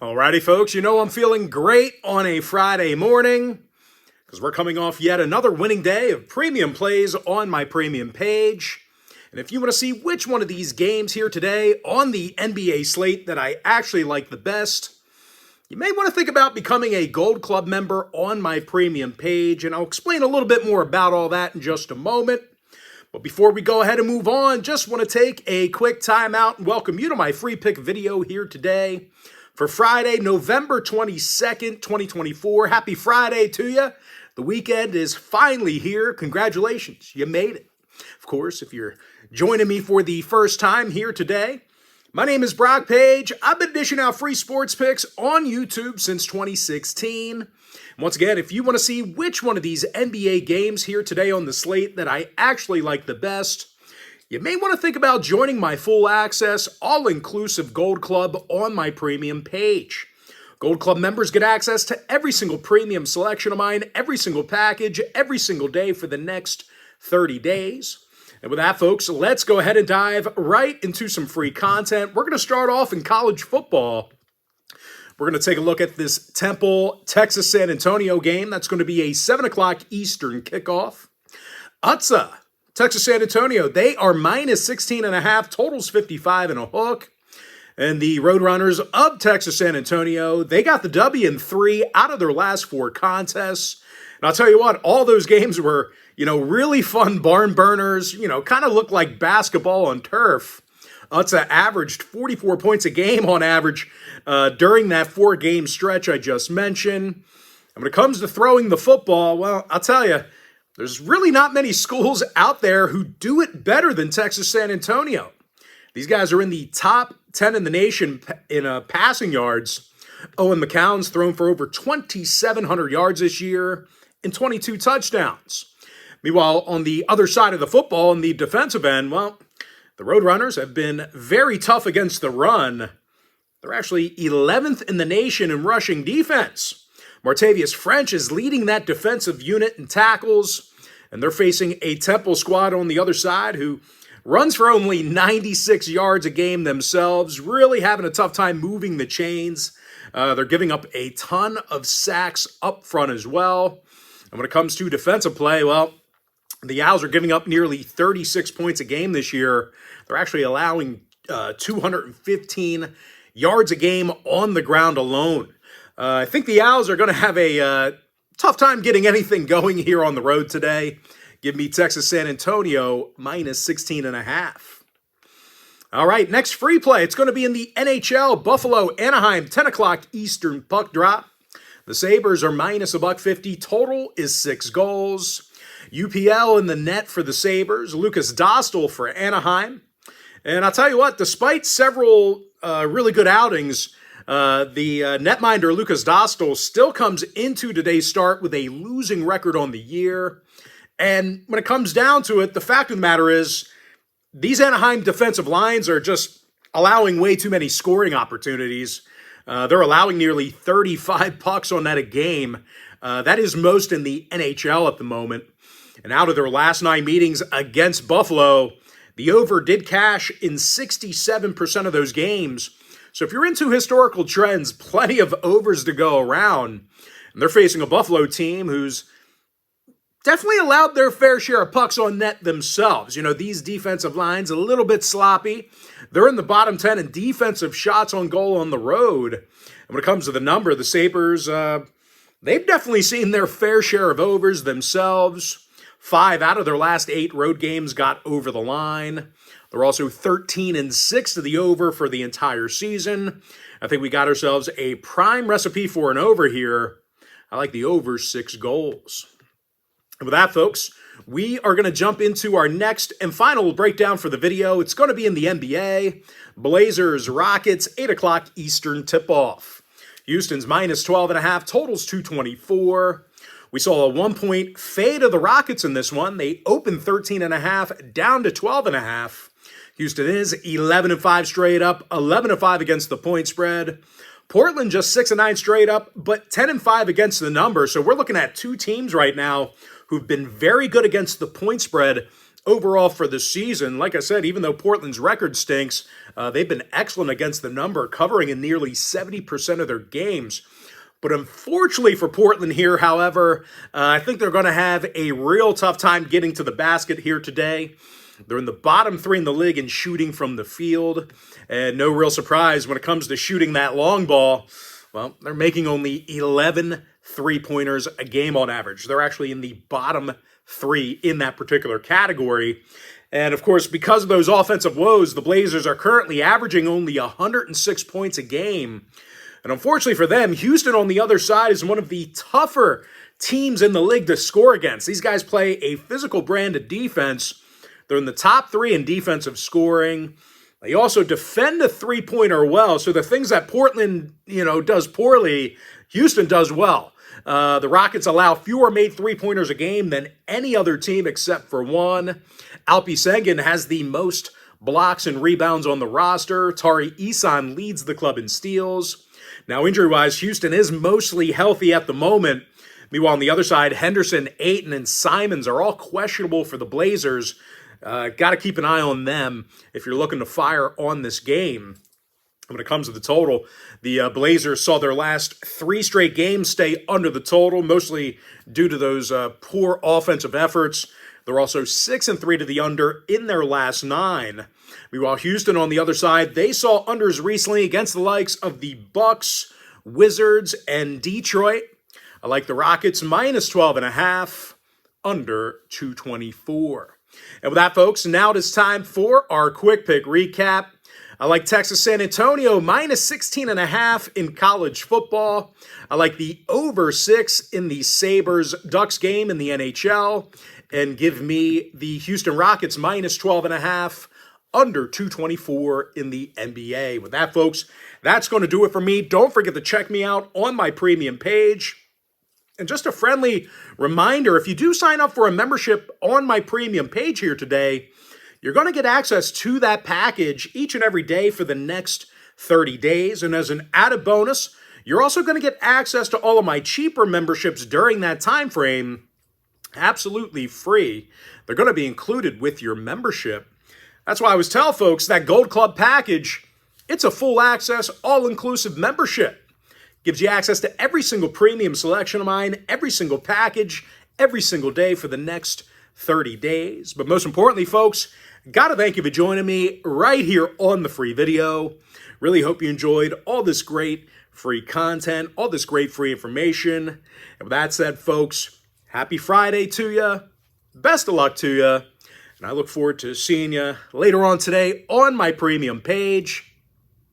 Alrighty, folks, you know I'm feeling great on a Friday morning because we're coming off yet another winning day of premium plays on my premium page. And if you want to see which one of these games here today on the NBA slate that I actually like the best, you may want to think about becoming a Gold Club member on my premium page, and I'll explain a little bit more about all that in just a moment. But before we go ahead and move on, just want to take a quick time out and welcome you to my free pick video here today for Friday, November 22nd, 2024. Happy Friday to you. The weekend is finally here. Congratulations, you made it. Of course, if you're joining me for the first time here today, my name is Brock Page. I've been dishing out free sports picks on YouTube since 2016. And once again, if you want to see which one of these NBA games here today on the slate that I actually like the best, you may want to think about joining my full access, all-inclusive Gold Club on my premium page. Gold Club members get access to every single premium selection of mine, every single package, every single day for the next 30 days. And with that, folks, let's go ahead and dive right into some free content. We're going to start off in college football. We're going to take a look at this Temple, Texas San Antonio game. That's going to be a 7 o'clock Eastern kickoff. UTSA, Texas San Antonio, they are minus 16.5, totals 55 and a hook. And the Roadrunners of Texas San Antonio, they got the W in 3 out of their last 4 contests. And I'll tell you what, all those games were, really fun barn burners, kind of looked like basketball on turf. UTSA averaged 44 points a game on average during that 4-game stretch I just mentioned. And when it comes to throwing the football, well, I'll tell you, there's really not many schools out there who do it better than Texas San Antonio. These guys are in the top 10 in the nation in passing yards. Owen McCown's thrown for over 2,700 yards this year and 22 touchdowns. Meanwhile, on the other side of the football, in the defensive end, well, the Roadrunners have been very tough against the run. They're actually 11th in the nation in rushing defense. Martavius French is leading that defensive unit in tackles, and they're facing a Temple squad on the other side who runs for only 96 yards a game themselves, really having a tough time moving the chains. They're giving up a ton of sacks up front as well. And when it comes to defensive play, well, the Owls are giving up nearly 36 points a game this year. They're actually allowing 215 yards a game on the ground alone. I think the Owls are going to have a tough time getting anything going here on the road today. Give me Texas San Antonio minus 16.5. All right, next free play. It's going to be in the NHL. Buffalo, Anaheim, 10 o'clock Eastern puck drop. The Sabres are minus $1.50. Total is 6 goals. UPL in the net for the Sabres. Lucas Dostal for Anaheim. And I'll tell you what, despite several really good outings, the netminder Lucas Dostal still comes into today's start with a losing record on the year. And when it comes down to it, the fact of the matter is these Anaheim defensive lines are just allowing way too many scoring opportunities. They're allowing nearly 35 pucks on net a game. That is most in the NHL at the moment. And out of their last 9 meetings against Buffalo, the over did cash in 67% of those games. So if you're into historical trends, plenty of overs to go around. And they're facing a Buffalo team who's definitely allowed their fair share of pucks on net themselves. These defensive lines, a little bit sloppy. They're in the bottom 10 in defensive shots on goal on the road. And when it comes to the number, the Sabres, they've definitely seen their fair share of overs themselves. 5 out of their last 8 road games got over the line. They're also 13-6 to the over for the entire season. I think we got ourselves a prime recipe for an over here. I like the over 6 goals. And with that, folks, we are going to jump into our next and final breakdown for the video. It's going to be in the NBA. Blazers, Rockets, 8 o'clock Eastern tip-off. Houston's minus 12.5, totals 224. We saw a 1-point fade of the Rockets in this one. They opened 13.5, down to 12.5. Houston is 11-5 straight up, 11-5 against the point spread. Portland just 6-9 straight up, but 10-5 against the number. So we're looking at 2 teams right now who've been very good against the point spread overall for the season. Like I said, even though Portland's record stinks, they've been excellent against the number, covering in nearly 70% of their games. But unfortunately for Portland here, however, I think they're going to have a real tough time getting to the basket here today. They're in the bottom 3 in the league in shooting from the field. And no real surprise when it comes to shooting that long ball. Well, they're making only 11 three-pointers a game on average. They're actually in the bottom 3 in that particular category. And of course, because of those offensive woes, the Blazers are currently averaging only 106 points a game. And unfortunately for them, Houston on the other side is one of the tougher teams in the league to score against. These guys play a physical brand of defense. They're in the top 3 in defensive scoring. They also defend a three-pointer well. So the things that Portland, does poorly, Houston does well. The Rockets allow fewer made three-pointers a game than any other team except for one. Alpi Sengun has the most blocks and rebounds on the roster. Tari Eason leads the club in steals. Now, injury-wise, Houston is mostly healthy at the moment. Meanwhile, on the other side, Henderson, Ayton, and Simons are all questionable for the Blazers. Got to keep an eye on them if you're looking to fire on this game. When it comes to the total, the Blazers saw their last 3 straight games stay under the total, mostly due to those poor offensive efforts. They're also 6-3 to the under in their last 9. Meanwhile, Houston on the other side, they saw unders recently against the likes of the Bucks, Wizards, and Detroit. I like the Rockets minus 12.5, under 224. And with that, folks, now it is time for our quick pick recap. I like Texas San Antonio minus 16.5 in college football. I like the over 6 in the Sabres-Ducks game in the NHL. And give me the Houston Rockets minus 12.5, under 224 in the NBA. With that, folks, that's going to do it for me. Don't forget to check me out on my premium page. And just a friendly reminder, if you do sign up for a membership on my premium page here today, you're going to get access to that package each and every day for the next 30 days. And as an added bonus, you're also going to get access to all of my cheaper memberships during that time frame, absolutely free. They're going to be included with your membership. That's why I always tell folks that Gold Club package, it's a full access, all-inclusive membership. Gives you access to every single premium selection of mine, every single package, every single day for the next 30 days. But most importantly, folks, got to thank you for joining me right here on the free video. Really hope you enjoyed all this great free content, all this great free information. And with that said, folks, happy Friday to you. Best of luck to you. And I look forward to seeing you later on today on my premium page.